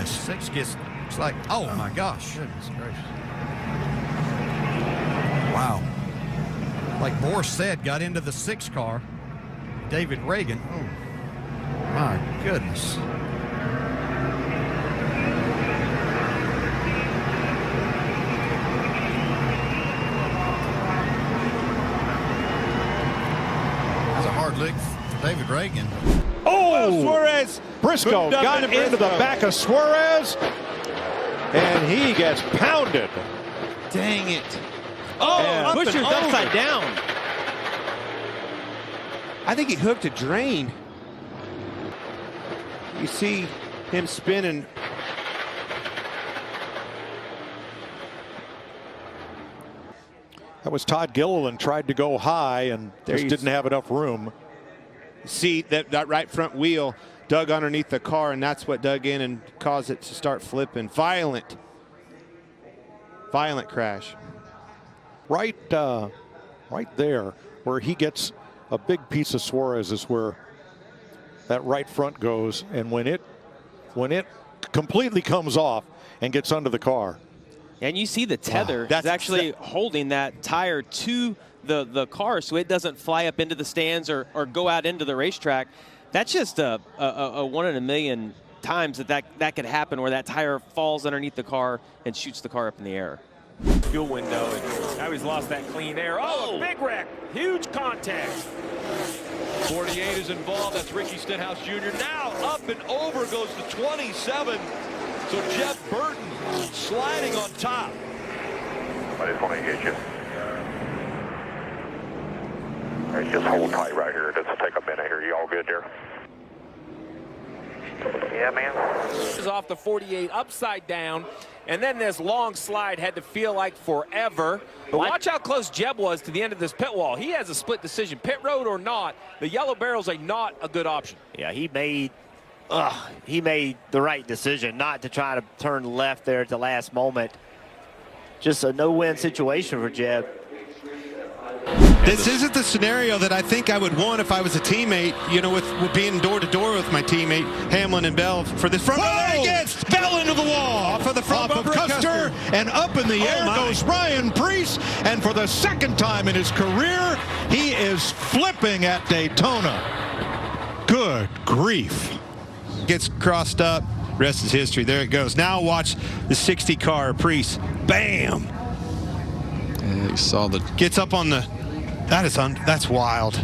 goodness. 6 gets, it's like, oh my gosh. Goodness gracious. Wow. Like Boris said, got into the 6 car. David Reagan. Oh, my goodness. That's a hard lick for David Reagan. Oh, Suarez. Briscoe got into the back of Suarez, and he gets pounded. Dang it. Oh, Buscher's upside down. I think he hooked a drain. You see him spinning. That was Todd Gilliland, tried to go high and just didn't have enough room. See that right front wheel dug underneath the car, and that's what dug in and caused it to start flipping. Violent crash. Right there where he gets a big piece of Suarez is where that right front goes, and when it completely comes off and gets under the car. And you see the tether is actually holding that tire to the car so it doesn't fly up into the stands or go out into the racetrack. That's just a 1 in a million times that could happen, where that tire falls underneath the car and shoots the car up in the air. Fuel window, and now he's lost that clean air. Oh, a big wreck. Huge contact. 48 is involved. That's Ricky Stenhouse Jr. Now up and over goes to 27. So Jeff Burton sliding on top. I just want to get you. All right, just hold tight right here. It doesn't take a minute here. You all good there? Yeah, man. This is off the 48 upside down, and then this long slide had to feel like forever. But watch how close Jeb was to the end of this pit wall. He has a split decision, pit road or not. The yellow barrel's not a good option. Yeah, he made the right decision not to try to turn left there at the last moment. Just a no-win situation for Jeb. This isn't the scenario that I think I would want if I was a teammate, you know, with being door-to-door with my teammate, Hamlin and Bell, for this front. Oh, there he gets! Bell into the wall! Off of the front of Custer, and up in the air goes Ryan Preece, and for the second time in his career, he is flipping at Daytona. Good grief. Gets crossed up, rest is history. There it goes. Now watch the 60 car, Preece. Bam! Yeah, you saw the... Gets up on the... That's wild.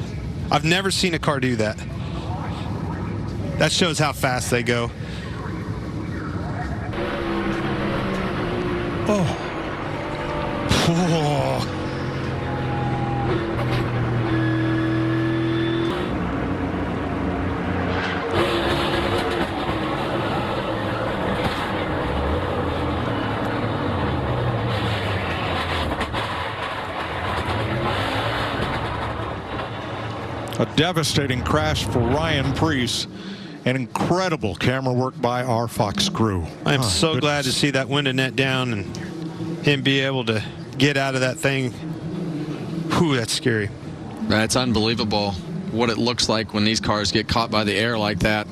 I've never seen a car do that. That shows how fast they go. Oh. Oh. A devastating crash for Ryan Preece. An incredible camera work by our Fox crew. I am so glad to see that window net down and him be able to get out of that thing. Whew, that's scary. That's unbelievable what it looks like when these cars get caught by the air like that.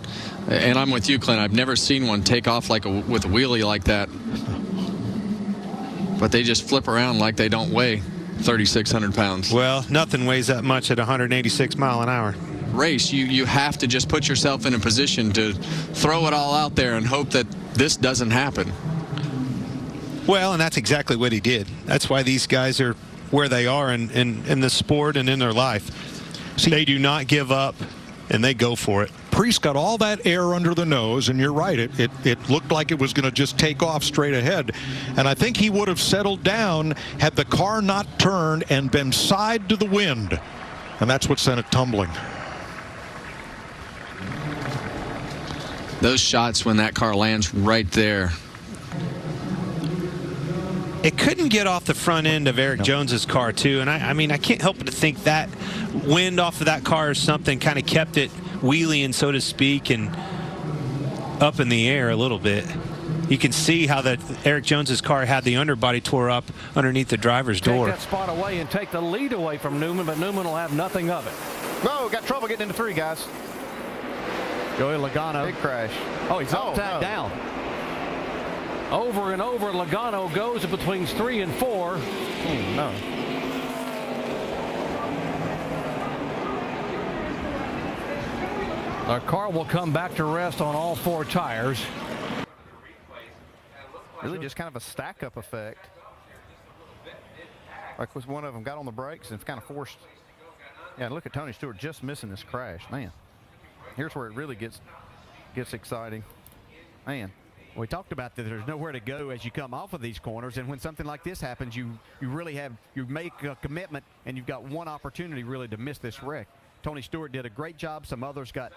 And I'm with you, Clint. I've never seen one take off with a wheelie like that. But they just flip around like they don't weigh 3,600 pounds. Well, nothing weighs that much at 186 mile an hour. Race, you have to just put yourself in a position to throw it all out there and hope that this doesn't happen. Well, and that's exactly what he did. That's why these guys are where they are in the sport and in their life. See, they do not give up, and they go for it. Preece got all that air under the nose, and you're right, it looked like it was going to just take off straight ahead. And I think he would have settled down had the car not turned and been side to the wind. And that's what sent it tumbling. Those shots when that car lands right there. It couldn't get off the front end of Eric Jones's car, too. And I mean, I can't help but to think that wind off of that car or something kind of kept it wheeling, so to speak, and up in the air a little bit. You can see how that Eric Jones's car had the underbody tore up underneath the driver's door. Take that spot away and take the lead away from Newman, but Newman will have nothing of it. No, got trouble getting into 3, guys. Joey Logano. Big crash. Oh, he's upside down. Over and over, Logano goes between 3 and 4. Oh, no. The car will come back to rest on all 4 tires. Really just kind of a stack-up effect. Like one of them got on the brakes and it's kind of forced. Yeah, look at Tony Stewart just missing this crash. Man, here's where it really gets exciting. Man. We talked about that there's nowhere to go as you come off of these corners, and when something like this happens, you make a commitment, and you've got one opportunity really to miss this wreck. Tony Stewart did a great job. Some others got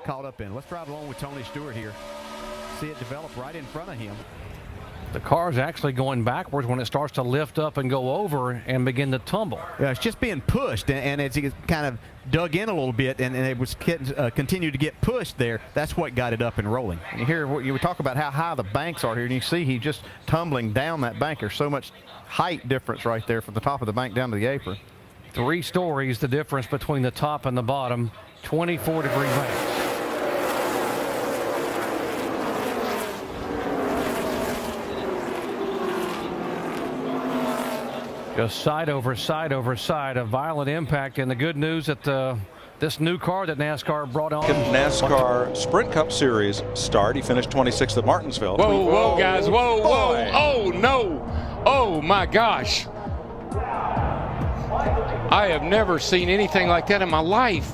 caught up in it. Let's drive along with Tony Stewart here. See it develop right in front of him. The car's actually going backwards when it starts to lift up and go over and begin to tumble. Yeah, it's just being pushed, and as it kind of dug in a little bit, and it was continued to get pushed there, that's what got it up and rolling. And here, you talk about how high the banks are here, and you see he's just tumbling down that bank. There's so much height difference right there from the top of the bank down to the apron. 3 stories, the difference between the top and the bottom, 24-degree banks. Just side over side over side, a violent impact, and the good news that this new car that NASCAR brought on. NASCAR Sprint Cup Series start. He finished 26th at Martinsville. Whoa, whoa, guys, whoa, whoa, oh no, oh my gosh. I have never seen anything like that in my life.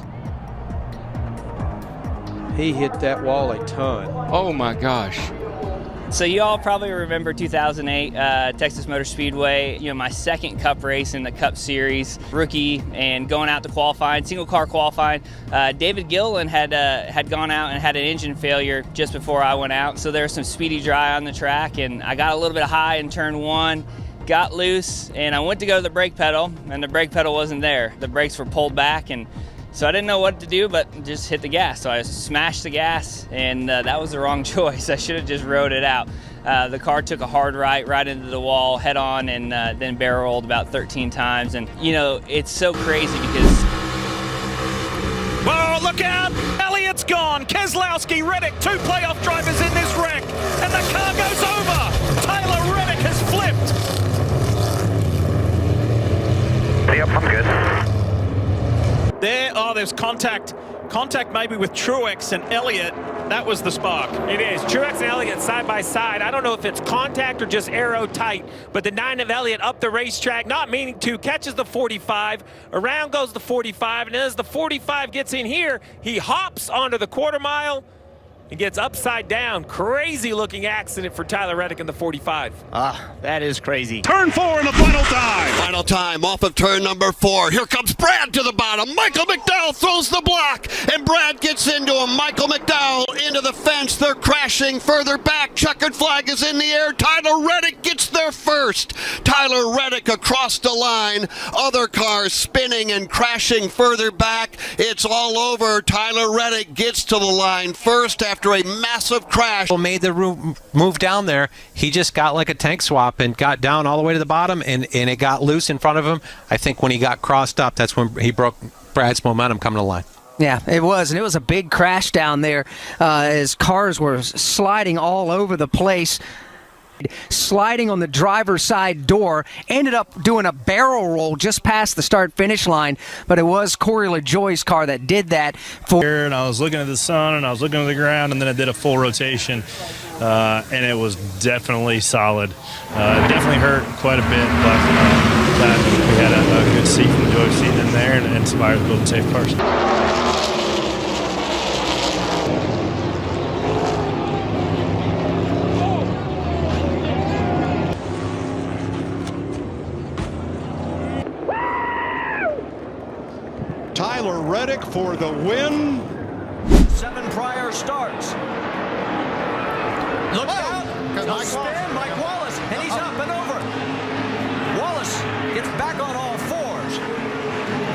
He hit that wall a ton. Oh my gosh. So you all probably remember 2008 Texas Motor Speedway, my second Cup race in the Cup Series, rookie, and going out to qualifying, single car qualifying. David Gilliland had gone out and had an engine failure just before I went out, so there was some speedy dry on the track, and I got a little bit high in turn 1, got loose, and I went to go to the brake pedal, and the brake pedal wasn't there. The brakes were pulled back, and so I didn't know what to do but just hit the gas. So I smashed the gas, and that was the wrong choice. I should have just rode it out. The car took a hard right into the wall head on, and then barrel rolled about 13 times. And, it's so crazy because... Oh, look out! Elliott's gone. Keselowski, Reddick, 2 playoff drivers in this wreck. And the car goes over. Tyler Reddick has flipped. Yep, I'm good. There's contact maybe with Truex and Elliott. That was the spark. It is. Truex and Elliott side by side. I don't know if it's contact or just aero tight, but the 9 of Elliott up the racetrack, not meaning to, catches the 45. Around goes the 45, and as the 45 gets in here, he hops onto the quarter mile and gets upside down. Crazy looking accident for Tyler Reddick in the 45. That is crazy. Turn 4 in the final time. Final time off of turn number 4. Here comes Brad to the bottom. Michael McDowell throws the block, and Brad gets into him. Michael McDowell into the fence. They're crashing further back. Checkered flag is in the air. Tyler Reddick gets there first. Tyler Reddick across the line. Other cars spinning and crashing further back. It's all over. Tyler Reddick gets to the line first after a massive crash. Made the move down there. He just got like a tank swap and got down all the way to the bottom, and it got loose in front of him. I think when he got crossed up, that's when he broke Brad's momentum coming to the line. Yeah, it was, and it was a big crash down there as cars were sliding all over the place. Sliding on the driver's side door, ended up doing a barrel roll just past the start-finish line, but it was Corey LaJoie's car that did that. And I was looking at the sun, and I was looking at the ground, and then I did a full rotation, and it was definitely solid. It definitely hurt quite a bit, but glad we had a good seat from the Joy seat in there, and inspired building safe cars. Tyler Reddick for the win. 7 prior starts. Look out! He'll spin, Mike Wallace, and he's up and over. Wallace gets back on all 4s.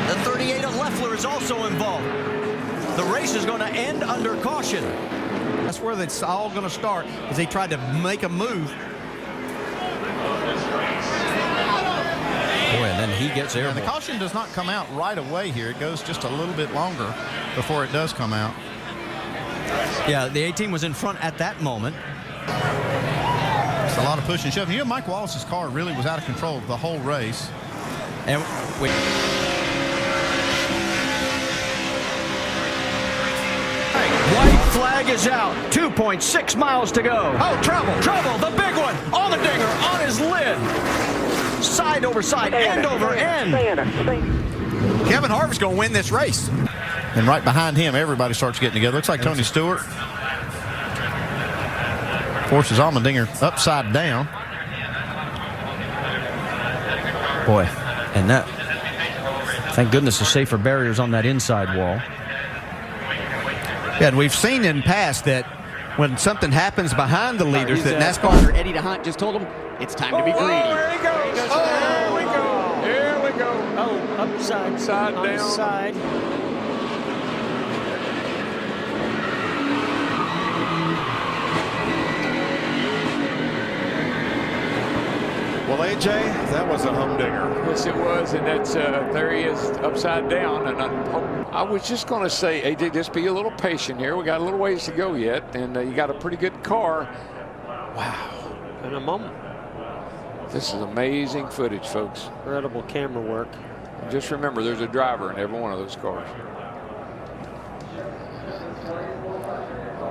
The 38 of Leffler is also involved. The race is going to end under caution. That's where it's all going to start, as they tried to make a move. Boy, and then he gets airborne. The caution does not come out right away here. It goes just a little bit longer before it does come out. Yeah, the 18 was in front at that moment. It's a lot of push and shove. You know, Mike Wallace's car really was out of control the whole race. And we White flag is out. 2.6 miles to go. Oh, trouble, the big one on the dinger, on his lid. Side over side, end over end. Kevin Harvick's going to win this race. And right behind him, everybody starts getting together. Looks like Tony Stewart forces Allmendinger upside down. Boy, and that, thank goodness, the safer barriers on that inside wall. Yeah, and we've seen in past that when something happens behind the leaders, that NASCAR. Eddie DeHunt just told him it's time to be greedy. There he goes. There we go. Here we go. Oh, upside down. Side. Well, AJ, that was a humdinger. Yes, it was, and that's there he is upside down. And I was just going to say, AJ, just be a little patient here. We got a little ways to go yet, and you got a pretty good car. Wow. In a moment. This is amazing footage, folks. Incredible camera work. And just remember, there's a driver in every one of those cars.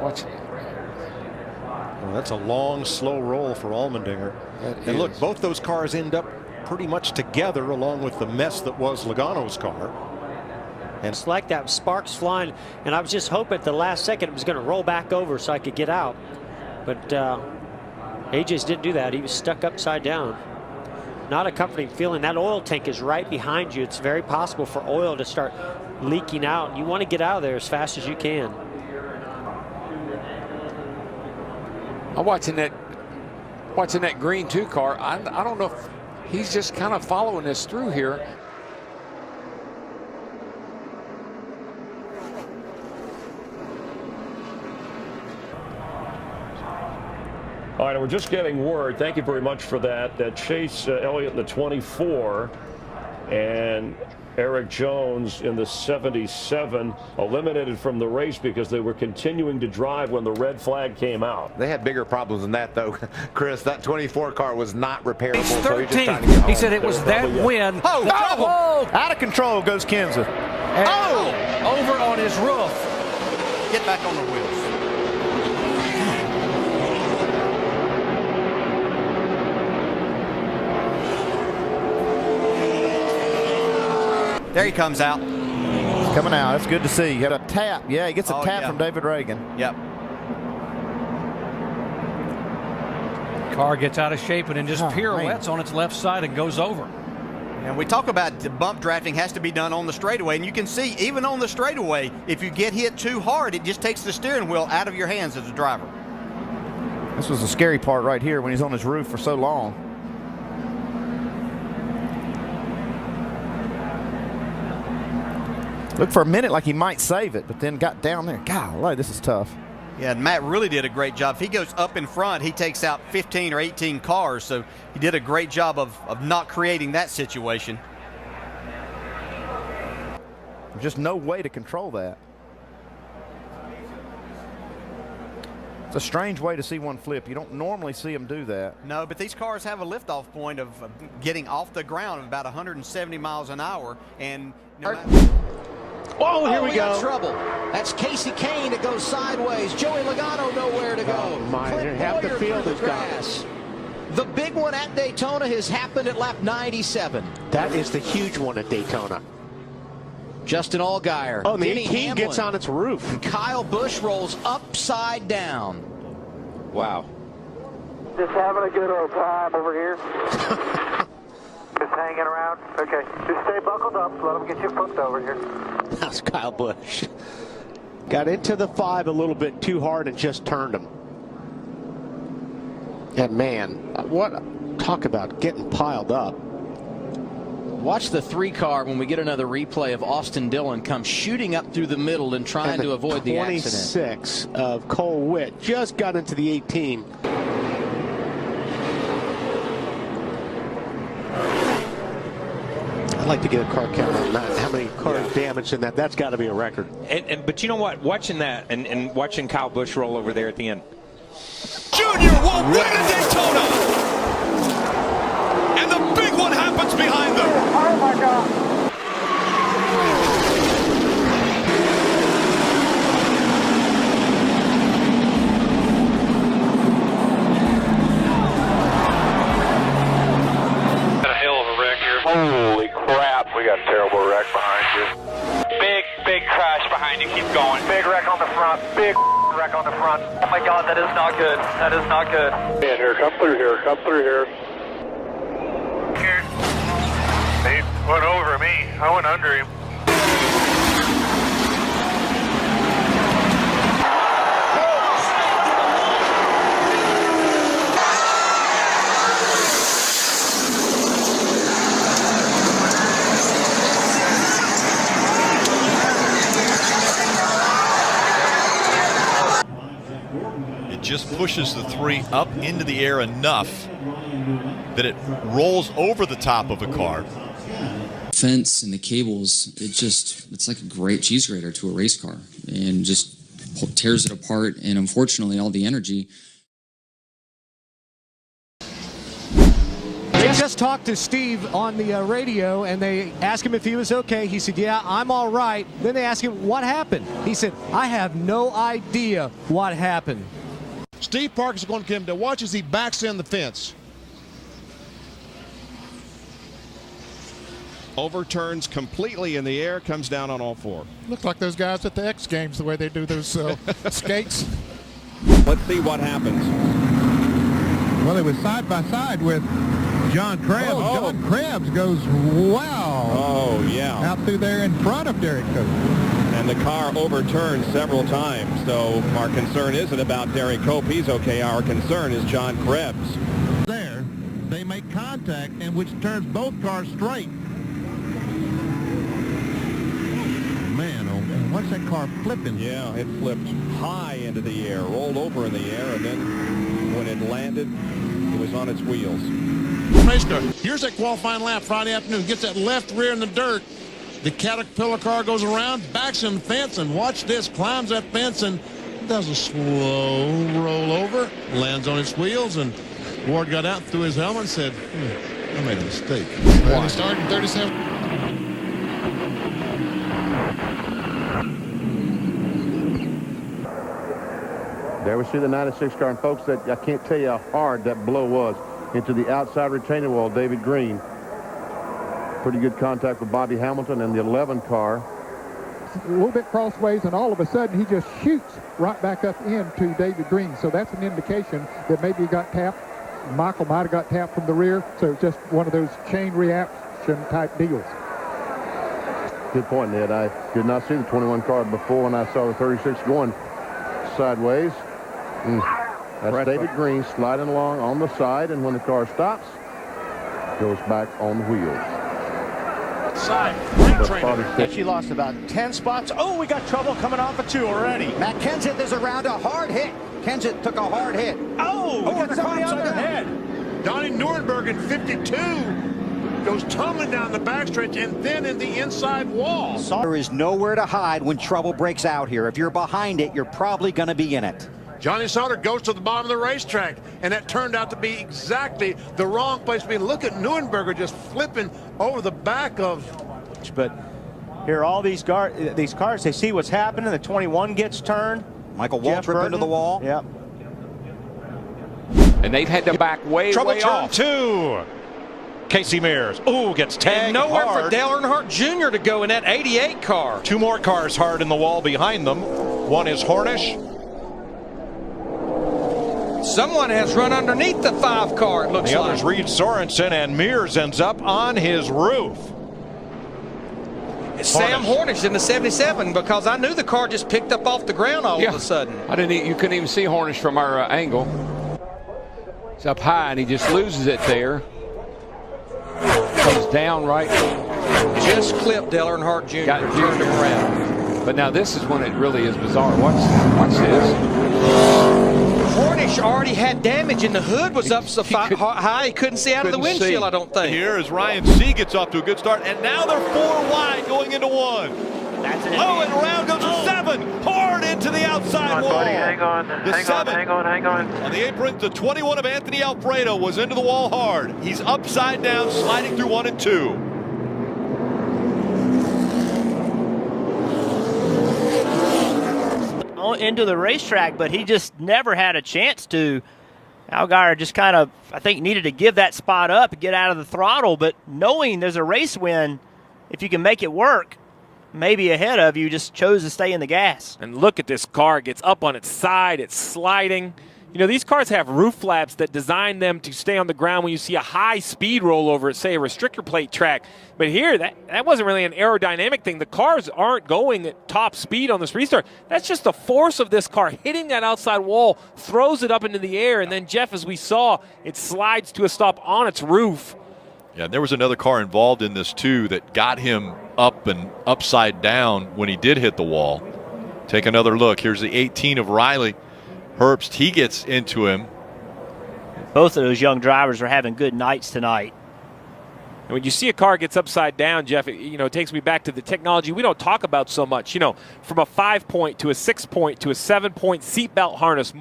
Watch it. Well, that's a long, slow roll for Allmendinger. And look, both those cars end up pretty much together along with the mess that was Logano's car. And it's like that, sparks flying, and I was just hoping at the last second it was going to roll back over so I could get out. But AJ's didn't do that. He was stuck upside down. Not a comforting feeling. That oil tank is right behind you. It's very possible for oil to start leaking out. You want to get out of there as fast as you can. I'm watching that green 2 car. I don't know if he's just kind of following this through here. All right, we're just getting word. Thank you very much for that. That Chase Elliott in the 24 and Eric Jones in the 77 eliminated from the race because they were continuing to drive when the red flag came out. They had bigger problems than that, though, Chris. That 24 car was not repairable. He's 13. So he just trying to get home. He said it was that win. Oh, out of control goes Kenseth. Over on his roof. Get back on the wheels. There he comes out. He's coming out. That's good to see. He got a tap. Yeah, he gets a tap from David Reagan. Yep. Car gets out of shape and then just pirouettes on its left side and goes over. And we talk about the bump drafting has to be done on the straightaway, and you can see even on the straightaway, if you get hit too hard, it just takes the steering wheel out of your hands as a driver. This was the scary part right here when he's on his roof for so long. Looked for a minute like he might save it, but then got down there. Golly, this is tough. Yeah, and Matt really did a great job. If he goes up in front, he takes out 15 or 18 cars, so he did a great job of not creating that situation. There's just no way to control that. It's a strange way to see one flip. You don't normally see them do that. No, but these cars have a liftoff point of getting off the ground of about 170 miles an hour, and no matter Oh, here we go. Got trouble. That's Casey Kane that goes sideways. Joey Logano nowhere to go. Oh, my. Half the field is gone. The big one at Daytona has happened at lap 97. That is the huge one at Daytona. Justin Allgaier. Oh, the 18 gets on its roof. And Kyle Busch rolls upside down. Wow. Just having a good old time over here. Just hanging around. Okay. Just stay buckled up. Let them get you hooked over here. That's Kyle Busch. Got into the 5 a little bit too hard and just turned him. And man, what talk about getting piled up. Watch the 3 car when we get another replay of Austin Dillon come shooting up through the middle and trying to avoid the accident. 26 of Cole Witt just got into the 18. I'd like to get a car count on that. How many cars damaged in that? That's got to be a record. But you know what? Watching that and watching Kyle Busch roll over there at the end. Junior will win at Daytona. And the big one happens behind them. Oh my God. Holy crap, we got a terrible wreck behind you. Big crash behind you, keep going. Big wreck on the front, big wreck on the front. Oh my God, that is not good. That is not good. Man, here, come through here, come through here. Here. He went over me, I went under him. Just pushes the 3 up into the air enough that it rolls over the top of a car. Fence and the cables, it's like a great cheese grater to a race car and just tears it apart, and unfortunately all the energy. They just talked to Steve on the radio, and they asked him if he was okay. He said, yeah, I'm all right. Then they asked him what happened. He said, I have no idea what happened. Steve Parker is going to come to watch as he backs in the fence. Overturns completely in the air, comes down on all 4. Look like those guys at the X Games, the way they do those skates. Let's see what happens. Well, it was side by side with John Krebs. John Krebs goes, wow. Oh, yeah. Out through there in front of Derek Cope. And the car overturned several times. So our concern isn't about Derek Cope. He's okay. Our concern is John Krebs. There, they make contact, and which turns both cars straight. Man, oh man, what's that car flipping? Yeah, it flipped high into the air, rolled over in the air, and then when it landed, it was on its wheels. Race car. Here's that qualifying lap Friday afternoon. Gets that left rear in the dirt. The Caterpillar car goes around, backs in the fence, and watch this, climbs that fence and does a slow roll over, lands on its wheels, and Ward got out, threw his helmet, and said, I made a mistake. He started in 37. There we see the 96 car, and folks, that I can't tell you how hard that blow was into the outside retaining wall, David Green. Pretty good contact with Bobby Hamilton and the 11 car. A little bit crossways, and all of a sudden he just shoots right back up into David Green. So that's an indication that maybe he got tapped. Michael might have got tapped from the rear. So it's just one of those chain reaction type deals. Good point, Ned. I did not see the 21 car before when I saw the 36 going sideways. That's David Green sliding along on the side, and when the car stops, goes back on the wheels. And she lost about 10 spots. Oh, we got trouble coming off of 2 already. Matt Kenseth is around a hard hit. Kenseth took a hard hit. Oh, we got somebody on the head. Donnie Nuremberg in 52 goes tumbling down the backstretch and then in the inside wall. There is nowhere to hide when trouble breaks out here. If you're behind it, you're probably going to be in it. Johnny Sauter goes to the bottom of the racetrack, and that turned out to be exactly the wrong place to be. Look at Neuenberger just flipping over the back of. But here, all these cars, they see what's happening. The 21 gets turned. Michael Waltrip into the wall. Yep. And they've had to back way Trouble turn off. 2. Casey Mears. Ooh, gets tagged and nowhere hard. for Dale Earnhardt Jr. to go in that 88 car. 2 more cars hard in the wall behind them. One is Hornish. Someone has run underneath the 5 car, it looks the like. Others Reed Sorensen, and Mears ends up on his roof. Sam Hornish in the 77, because I knew the car just picked up off the ground all of a sudden. You couldn't even see Hornish from our angle. It's up high, and he just loses it there. Comes down right. Just clipped Dale Earnhardt Jr. Got turned him around. But now this is when it really is bizarre. Watch this. Hornish already had damage, and the hood was up so high he couldn't see out of the windshield, I don't think. Here as Ryan C gets off to a good start, and now they're 4 wide going into 1. That's it. Oh, and around goes a 7. Hard into to the outside wall. Buddy, hang on. Hang on. On the apron, the 21 of Anthony Alfredo was into the wall hard. He's upside down, sliding through 1 and 2. Into the racetrack, but he just never had a chance to. Allgaier just kind of, I think, needed to give that spot up and get out of the throttle, but knowing there's a race win, if you can make it work, maybe ahead of you, just chose to stay in the gas. And look at this car. It gets up on its side. It's sliding. You know, these cars have roof flaps that design them to stay on the ground when you see a high-speed rollover at, say, a restrictor plate track. But here, that wasn't really an aerodynamic thing. The cars aren't going at top speed on this restart. That's just the force of this car hitting that outside wall, throws it up into the air, and then, Jeff, as we saw, it slides to a stop on its roof. Yeah, and there was another car involved in this, too, that got him up and upside down when he did hit the wall. Take another look. Here's the 18 of Riley. Herbst, he gets into him. Both of those young drivers are having good nights tonight. And when you see a car gets upside down, Jeff, it takes me back to the technology we don't talk about so much. From a 5-point to a 6-point to a 7-point seatbelt harness.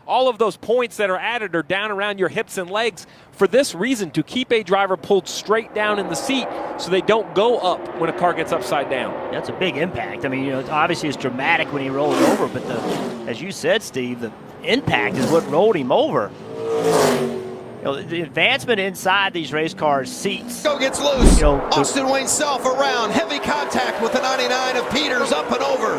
All of those points that are added are down around your hips and legs for this reason, to keep a driver pulled straight down in the seat so they don't go up when a car gets upside down. That's a big impact. I mean, obviously it's dramatic when he rolls over, but as you said, Steve, the impact is what rolled him over. The advancement inside these race cars seats. Gets loose. Austin Wayne Self around. Heavy contact with the 99 of Peters, up and over.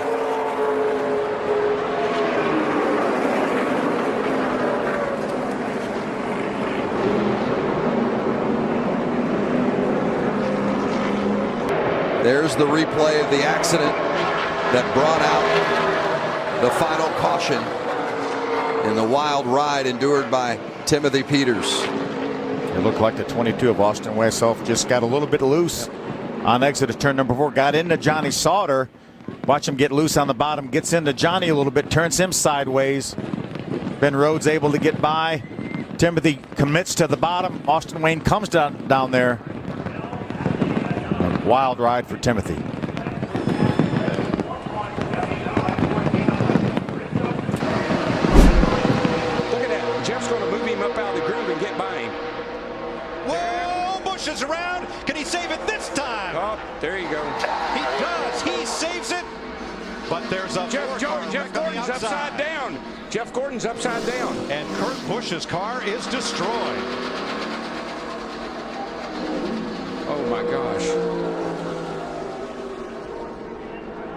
There's the replay of the accident that brought out the final caution in the wild ride endured by Timothy Peters. It looked like the 22 of Austin Wayself just got a little bit loose on exit of turn number 4. Got into Johnny Sauter. Watch him get loose on the bottom. Gets into Johnny a little bit. Turns him sideways. Ben Rhodes able to get by. Timothy commits to the bottom. Austin Wayne comes down there. A wild ride for Timothy. Pushes around. Can he save it this time? Oh, there you go. He does. He saves it. But there's a Jeff Gordon's upside down. Jeff Gordon's upside down. And Kurt Busch's car is destroyed. Oh my gosh.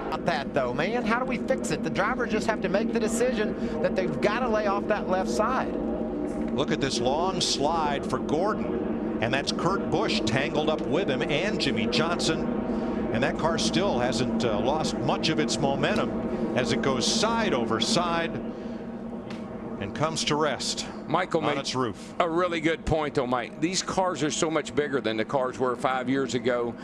About that though, man. How do we fix it? The drivers just have to make the decision that they've got to lay off that left side. Look at this long slide for Gordon. And that's Kurt Busch tangled up with him, and Jimmy Johnson. And that car still hasn't lost much of its momentum as it goes side over side and comes to rest Michael on its roof. A really good point, though, Mike. These cars are so much bigger than the cars were 5 years ago.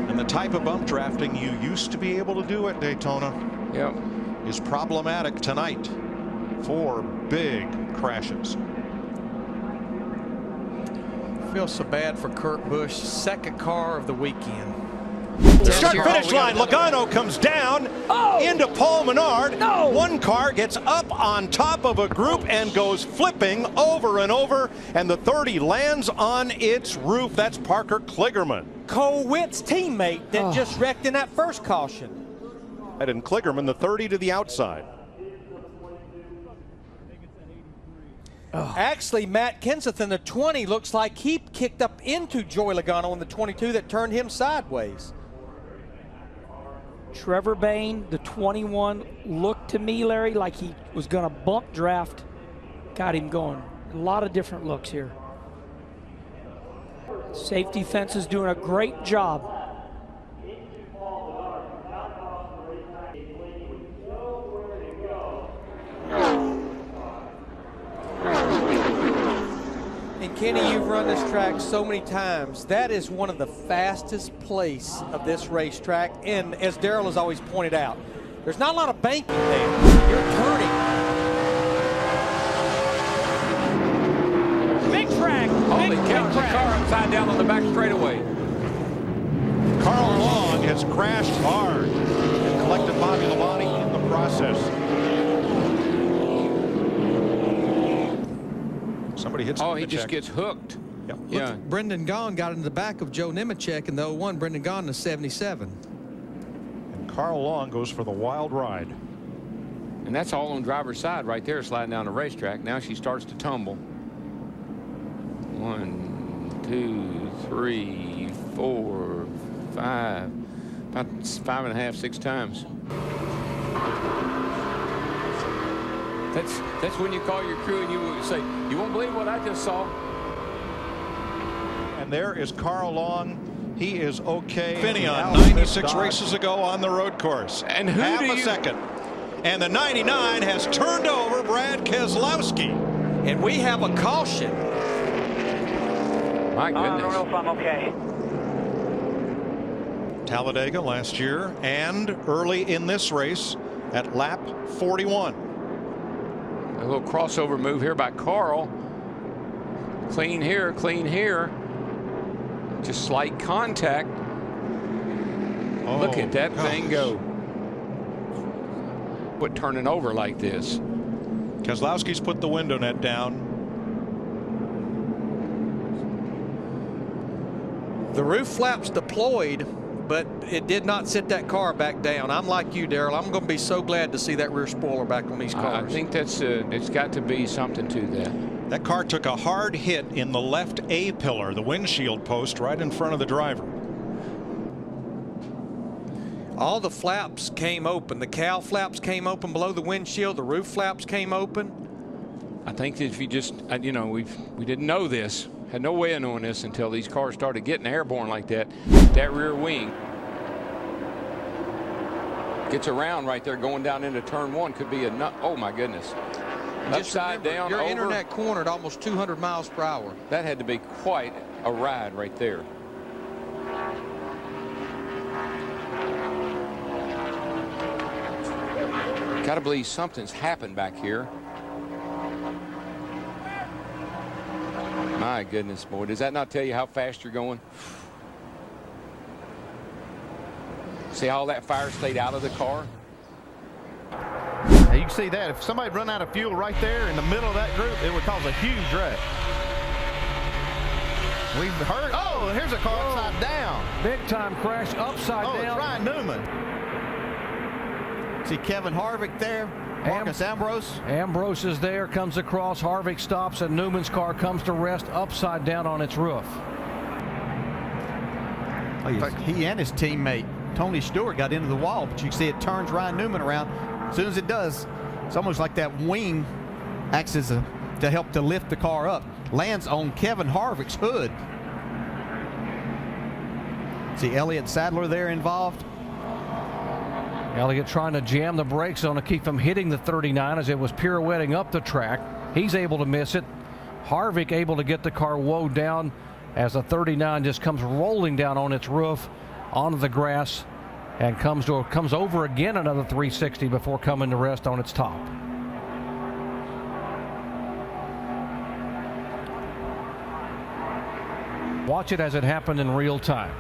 And the type of bump drafting you used to be able to do at Daytona is problematic tonight. 4 big crashes. I feel so bad for Kurt Busch, second car of the weekend. Start finish line. Logano comes down into Paul Menard. One car gets up on top of a group and goes flipping over and over, and the 30 lands on its roof. That's Parker Kligerman. Cole Witt's teammate that just wrecked in that first caution. And Kligerman, the 30 to the outside. Actually, Matt Kenseth in the 20 looks like he kicked up into Joey Logano in the 22 that turned him sideways. Trevor Bayne, the 21, looked to me, Larry, like he was going to bump draft. Got him going. A lot of different looks here. Safety fence is doing a great job. And Kenny, you've run this track so many times. That is one of the fastest place of this racetrack. And as Darrell has always pointed out, there's not a lot of banking there. You're turning. Big track. Holy Big cow, the crash. car upside down on the back straightaway. Carl Long has crashed hard and collected Bobby Labonte in the process. Somebody hits. Oh, he just gets hooked. Yep. Yeah. Brendan Gaughan got into the back of Joe Nemechek in the 01. Brendan Gaughan is 77. And Carl Long goes for the wild ride. And that's all on driver's side right there, sliding down the racetrack. Now she starts to tumble. 1, 2, 3, 4, 5. About 5.5, 6 times. That's when you call your crew and you say, "You won't believe what I just saw." And there is Carl Long. He is okay. Finion 96 races ago on the road course. And who half do a you- second. And the 99 has turned over Brad Keselowski. And we have a caution. My I goodness. don't know if I'm okay. Talladega last year and early in this race at lap 41. A little crossover move here by Carl. Clean here, clean here. Just slight contact. Look at that thing go. Quit turning over like this. Keselowski's put the window net down. The roof flaps deployed, but it did not sit that car back down. I'm like you, Darrell. I'm going to be so glad to see that rear spoiler back on these cars. I think that's it's got to be something to that. That car took a hard hit in the left A pillar, the windshield post right in front of the driver. All the flaps came open. The cowl flaps came open below the windshield. The roof flaps came open. I think that if you just, you know, we didn't know this, had no way of knowing this until these cars started getting airborne like that. That rear wing gets around right there going down into turn 1. Could be a nut. Oh my goodness. Just Upside remember, down you're over. internet cornered almost 200 miles per hour. That had to be quite a ride right there. Got to believe something's happened back here. My goodness, boy. Does that not tell you how fast you're going? See how all that fire stayed out of the car? Now you can see that. If somebody run out of fuel right there in the middle of that group, it would cause a huge wreck. We've heard, oh, here's a car upside down. Big time crash upside down. Oh, it's Ryan Newman. See Kevin Harvick there. Marcus Ambrose. Ambrose is there, comes across. Harvick stops, and Newman's car comes to rest upside down on its roof. In fact, he and his teammate Tony Stewart got into the wall, but you can see it turns Ryan Newman around. As soon as it does, it's almost like that wing acts as to help to lift the car up. Lands on Kevin Harvick's hood. See Elliott Sadler there involved. Elliott trying to jam the brakes on to keep from hitting the 39 as it was pirouetting up the track. He's able to miss it. Harvick able to get the car woed down as the 39 just comes rolling down on its roof onto the grass and comes over again another 360 before coming to rest on its top. Watch it as it happened in real time.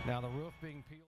Now the roof being peeled.